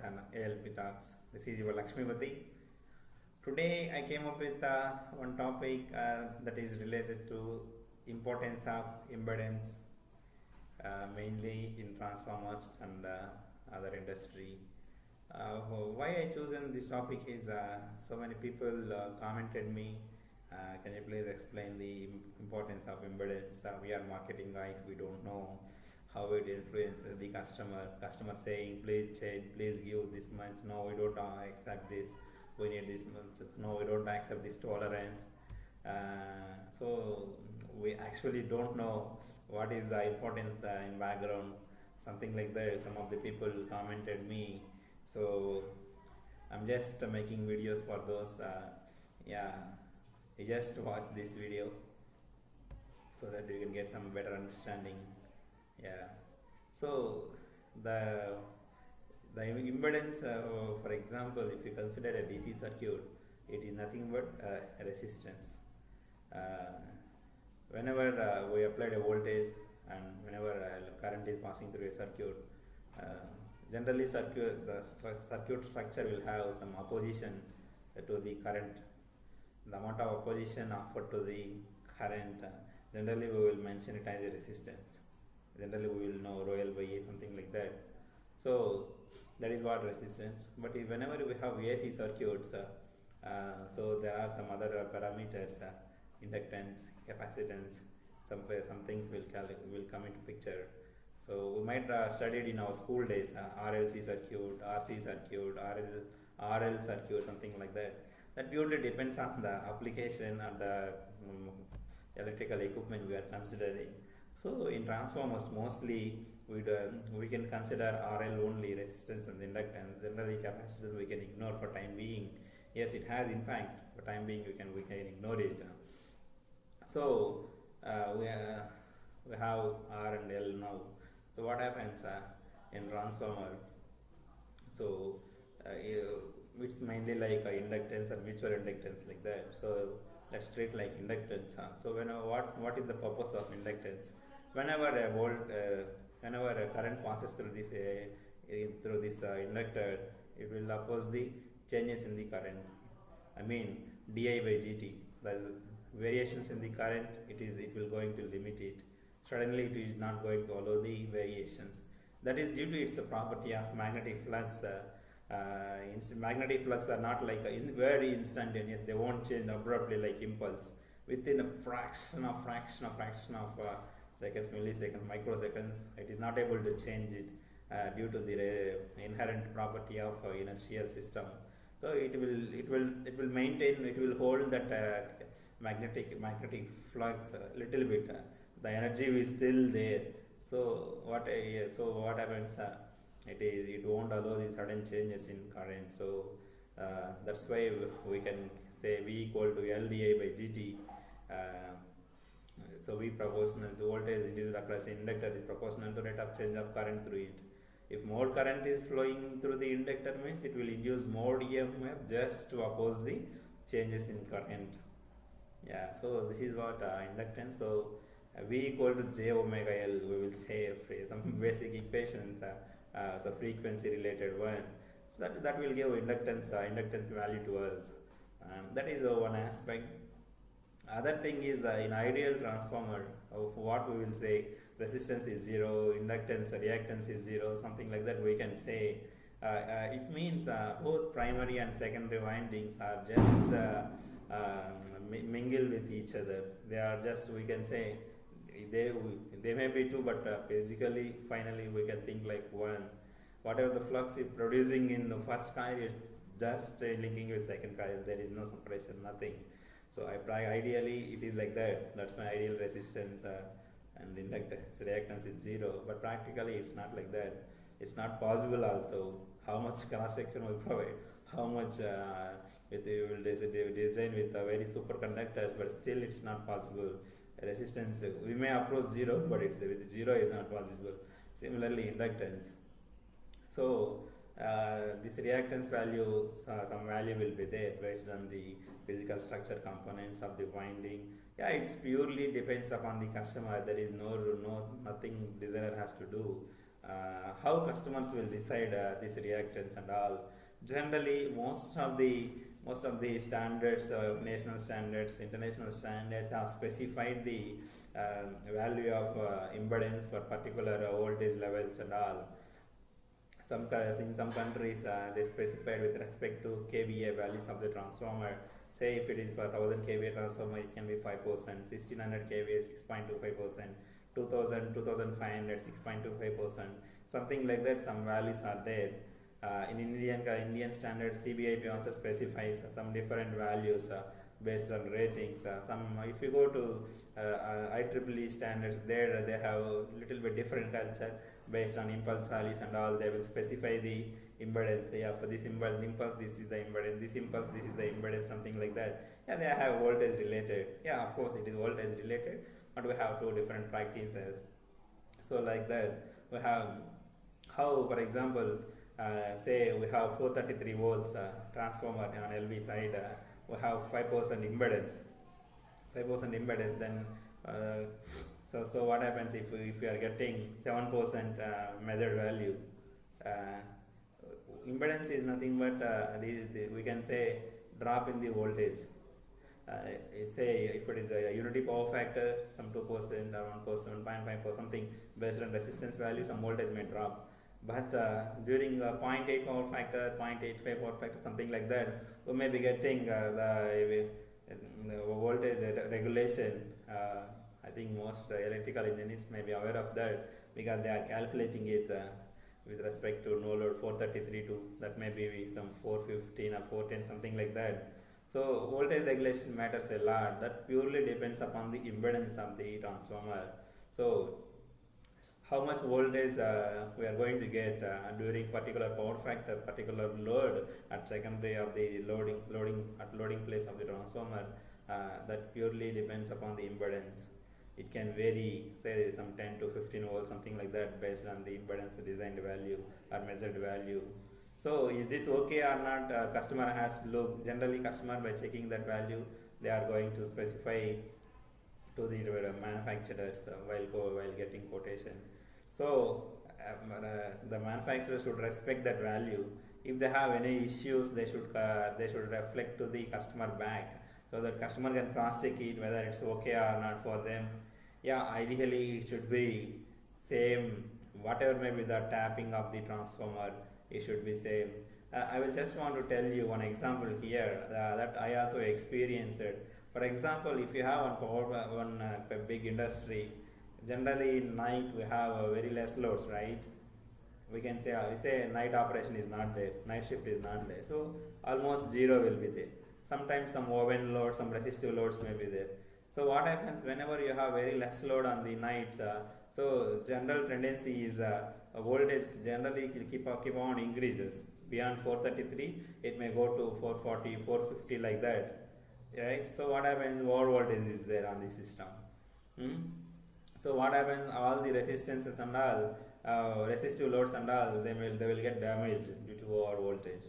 channel ALP Talks. This is your Lakshmipati. Today I came up with one topic that is related to importance of impedance, mainly in transformers and other industry. Why I chosen this topic is so many people commented me. Can you please explain the importance of impedance? We are marketing guys, we don't know how it influences the customer saying please change, please give this much, no we don't accept this, we need this much, no we don't accept this tolerance. So we actually don't know what is the importance in background, something like that. Some of the people commented me, so I'm just making videos for those. Yeah, you just watch this video so that you can get some better understanding. Yeah, so the impedance, for example, if you consider a DC circuit, it is nothing but resistance. Whenever we applied a voltage and whenever current is passing through a circuit, generally the circuit structure will have some opposition to the current. The amount of opposition offered to the current, generally we will mention it as a resistance. Generally we will know Royal by A, something like that. So that is what resistance. But whenever we have AC circuits, so there are some other parameters, inductance, capacitance, some things will come into picture. So we might studied in our school days RLC circuit, RC circuit, RL circuit, something like that. That purely depends on the application and the electrical equipment we are considering. So in transformers, mostly we can consider RL only, resistance and inductance. Generally capacitance we can ignore for time being. Yes, it has impact, for time being we can ignore it. So we have R and L now. So what happens in transformer? So it's mainly like inductance and mutual inductance, like that. So let's treat like inductance. So what is the purpose of inductance? Whenever a current passes through this inductor, it will oppose the changes in the current. I mean di by dt. The variations in the current, it will going to limit it. Suddenly it is not going to allow the variations. That is due to its property of magnetic flux. Magnetic flux are not like very instantaneous. They won't change abruptly like impulse. Within a fraction of seconds, milliseconds, microseconds, it is not able to change it due to the inherent property of inertial system. So it will maintain, it will hold that magnetic flux a little bit. The energy is still there. So what happens? It won't allow the sudden changes in current. So that's why we can say V equal to LdI by dt. So V proportional to voltage induced across the inductor is proportional to rate of change of current through it. If more current is flowing through the inductor, means it will induce more EMF just to oppose the changes in current. Yeah, so this is what inductance. So V equal to J omega L, we will say some basic equations. So frequency related one. So that will give inductance value to us. That is one aspect. Other thing is in ideal transformer, what we will say, resistance is 0, inductance, reactance is 0, something like that we can say. It means both primary and secondary windings are just mingle with each other. They are just, we can say, they may be two, but basically, finally, we can think like one. Whatever the flux is producing in the first coil, it's just linking with second coil. There is no separation, nothing. So ideally, it is like that. That's my ideal resistance and inductance, reactance is 0. But practically, it's not like that. It's not possible also. How much cross section we provide, how much we will design with very superconductors, but still it's not possible. Resistance, we may approach 0, but with 0 is not possible. Similarly, inductance. So this reactance value, some value will be there based on the physical structure components of the winding. Yeah, it's purely depends upon the customer. There is nothing designer has to do. how customers will decide this reactance and all. Generally, most of the standards, national standards, international standards have specified the value of impedance for particular voltage levels and all. In some countries, they specified with respect to kVA values of the transformer. Say if it is for 1000 kVA transformer, it can be 5%, 1600 kVA 6.25%, 2000, 2500 6.25%, something like that. Some values are there. In Indian standard, CBIP also specifies some different values based on ratings. If you go to IEEE standards, there they have a little bit different culture based on impulse values and all. They will specify the impedance. Yeah, for this impulse, this is the impedance. This impulse, this is the impedance. Something like that. Yeah, they have voltage related. Yeah, of course, it is voltage related, but we have two different practices. So like that, we have how, for example, say we have 433 volts transformer on LV side. We have 5% impedance. 5% impedance. Then so what happens if we are getting 7% measured value? Impedance is nothing but we can say drop in the voltage. Say if it is a unity power factor, some 2% or 1%, 1.5% something, based on resistance value, some voltage may drop. But during 0.8 power factor, 0.85 power factor, something like that, we may be getting the voltage regulation. I think most electrical engineers may be aware of that, because they are calculating it with respect to no load 433 to that may be some 415 or 410, something like that. So voltage regulation matters a lot. That purely depends upon the impedance of the transformer. So how much voltage we are going to get during particular power factor, particular load at secondary of the loading place of the transformer, that purely depends upon the impedance. It can vary, say some 10 to 15 volts, something like that, based on the impedance designed value or measured value. So is this okay or not? Customer has to look. Generally, customer, by checking that value, they are going to specify to the manufacturers while getting quotation. So the manufacturer should respect that value. If they have any issues, they should reflect to the customer back, so that customer can cross check it whether it's okay or not for them. Yeah, ideally it should be same, whatever may be the tapping of the transformer, it should be same. I will just want to tell you one example here that I also experienced it. For example, if you have one big industry, generally in night we have very less loads, right? We say night operation is not there, night shift is not there, so almost zero will be there. Sometimes some oven load, some resistive loads may be there. So what happens whenever you have very less load on the nights? So general tendency is voltage generally keep on increases. Beyond 433, it may go to 440, 450 like that, right? So what happens? More voltage is there on the system. So what happens? All the resistances and all, resistive loads and all, they will get damaged due to over voltage.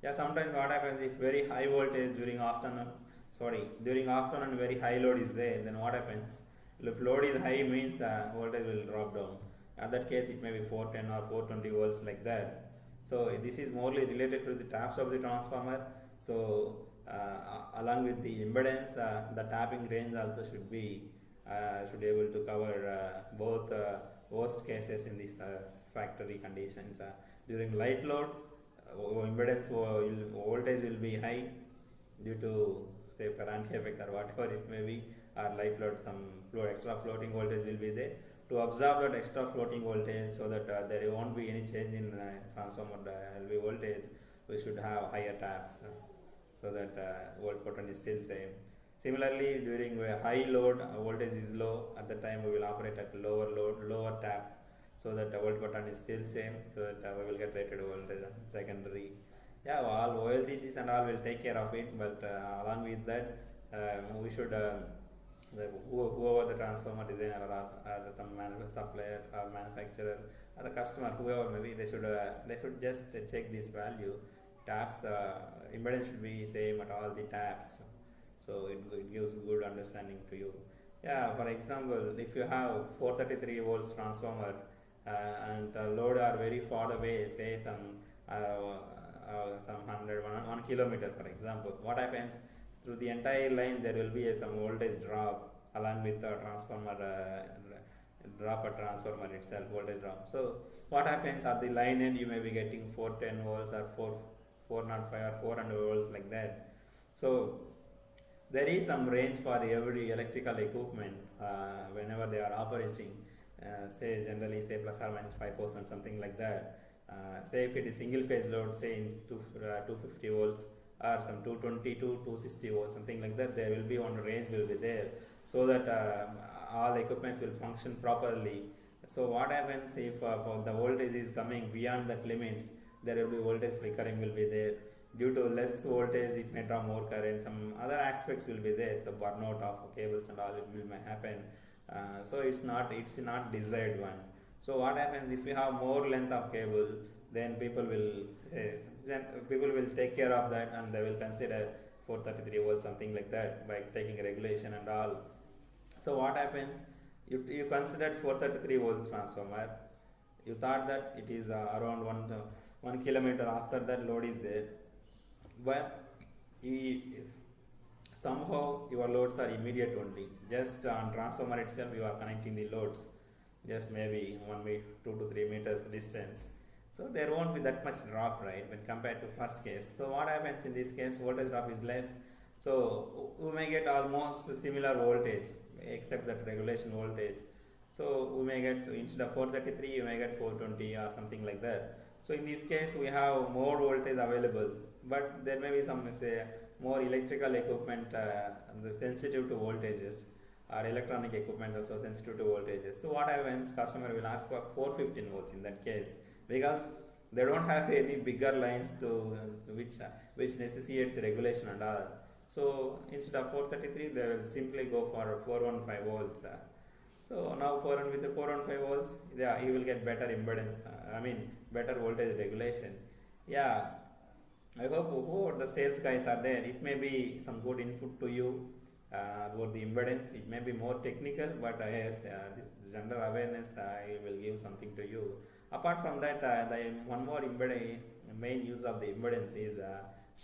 Yeah, sometimes what happens if very high voltage during afternoon very high load is there, then what happens? If load is high, means voltage will drop down. In that case, it may be 410 or 420 volts like that. So this is morely related to the taps of the transformer. So along with the impedance, the tapping range also should be able to cover both worst cases in these factory conditions. During light load, impedance voltage will be high due to say Ferranti effect or whatever it may be, or light load, some extra floating voltage will be there to absorb that extra floating voltage, so that there won't be any change in transformer LV voltage. We should have higher taps so that volt potential is still same. Similarly, during high load, voltage is low, at the time we will operate at lower load, lower tap, so that volt potential is still same, so that we will get rated voltage secondary. Yeah, all OLDCs and all will take care of it, but along with that, we should whoever the transformer designer or some supplier or manufacturer or the customer, whoever maybe, they should just check this value. Taps impedance should be same at all the taps, so it gives good understanding to you. Yeah, for example, if you have 433 volts transformer and load are very far away, say some 1 kilometer for example. What happens, through the entire line there will be some voltage drop along with the transformer drop a transformer itself, voltage drop. So what happens at the line end, you may be getting 410 volts or 405 or 400 volts like that. So there is some range for the every electrical equipment whenever they are operating, say generally say plus or minus 5%, something like that. Say if it is single phase load, say in 250 volts or some 220 to 260 volts, something like that, there will be one range will be there, so that all the equipments will function properly. So what happens if the voltage is coming beyond that limits, there will be voltage flickering will be there. Due to less voltage, it may draw more current. Some other aspects will be there. So burnout of cables and all it will may happen. So it's not desired one. So what happens if you have more length of cable, then people will take care of that, and they will consider 433 volts, something like that, by taking regulation and all. So what happens? You considered 433 volt transformer. You thought that it is around 1 kilometer after that load is there, but somehow your loads are immediate only. Just on transformer itself, you are connecting the loads, just maybe 2 to 3 meters distance. So there won't be that much drop, right, when compared to first case. So what happens in this case? Voltage drop is less. So we may get almost similar voltage, except that regulation voltage. So we may get, instead of 433, you may get 420 or something like that. So in this case, we have more voltage available, but there may be some, say, more electrical equipment sensitive to voltages, or electronic equipment also sensitive to voltages. So what happens? Customer will ask for 415 volts in that case, because they don't have any bigger lines to which necessitates regulation and all. So instead of 433, they will simply go for 415 volts. So now with the 415 volts, yeah, you will get better impedance. Better voltage regulation. Yeah, I hope whoever the sales guys are there, it may be some good input to you about the impedance. It may be more technical, but yes, this general awareness I will give something to you. Apart from that, the one more main use of the impedance is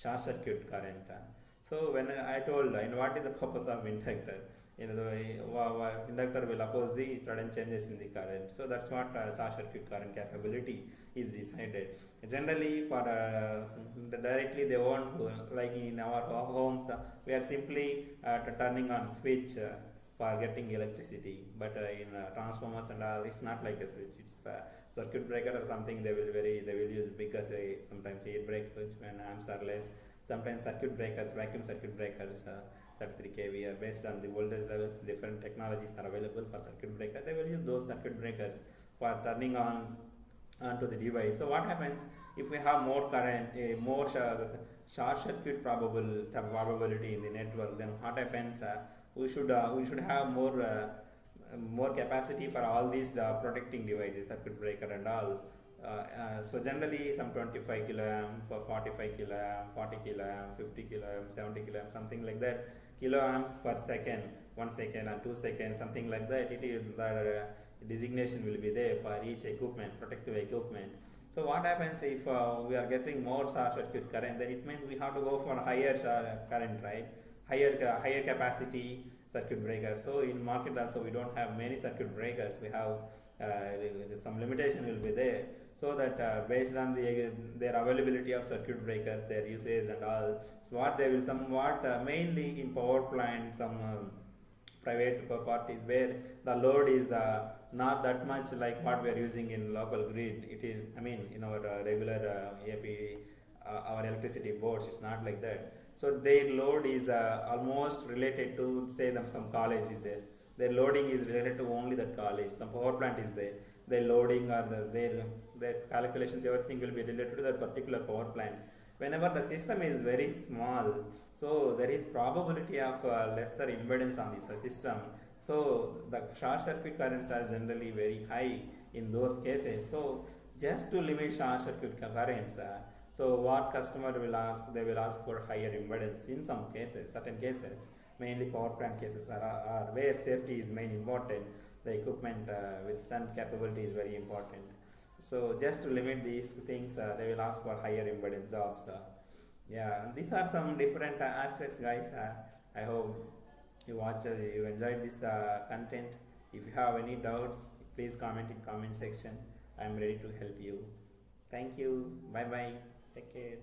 short circuit current. So when I told what is the purpose of inductor, the inductor will oppose the sudden changes in the current. So that's what short circuit current capability is decided. Generally, for directly they won't, like in our homes, we are simply turning on switch for getting electricity. But in transformers and all, it's not like a switch. It's a circuit breaker or something. They will use, because sometimes air brake switch when amps are less. Sometimes circuit breakers, vacuum circuit breakers, 33 kV, based on the voltage levels. Different technologies are available for circuit breaker. They will use those circuit breakers for turning on to the device. So what happens if we have more current, more short circuit probability in the network? Then what happens? We should have more capacity for all these protecting devices, circuit breaker and all. So generally some 25 kiloamp, 45 kiloamp, 40 kiloamp, 50 kiloamp, 70 kiloamp, something like that, kiloamps per second, 1 second or 2 seconds, something like that. It is the designation will be there for each equipment, protective equipment. So what happens if we are getting more short circuit current? Then it means we have to go for higher current, right? Higher capacity circuit breakers. So in market also we don't have many circuit breakers. We have some limitation will be there, so that based on their availability of circuit breaker, their usage and all, so what they will somewhat mainly in power plants, some private parties where the load is not that much like what we are using in local grid. It is, in our regular ALP, our electricity boards, it's not like that. So their load is almost related to, say, some college is there. Their loading is related to only that college. Some power plant is there. Their loading or their calculations, everything will be related to that particular power plant. Whenever the system is very small, so there is probability of lesser impedance on this system. So the short circuit currents are generally very high in those cases. So just to limit short circuit currents, so what customer will ask? They will ask for higher impedance in some cases, certain cases. mainly power plant cases are where safety is main important. The equipment with stunt capability is very important. So just to limit these things, they will ask for higher impedance jobs. Yeah, these are some different aspects, guys. I hope you enjoyed this content. If you have any doubts, please comment in comment section. I am ready to help you. Thank you. Bye bye. Take care.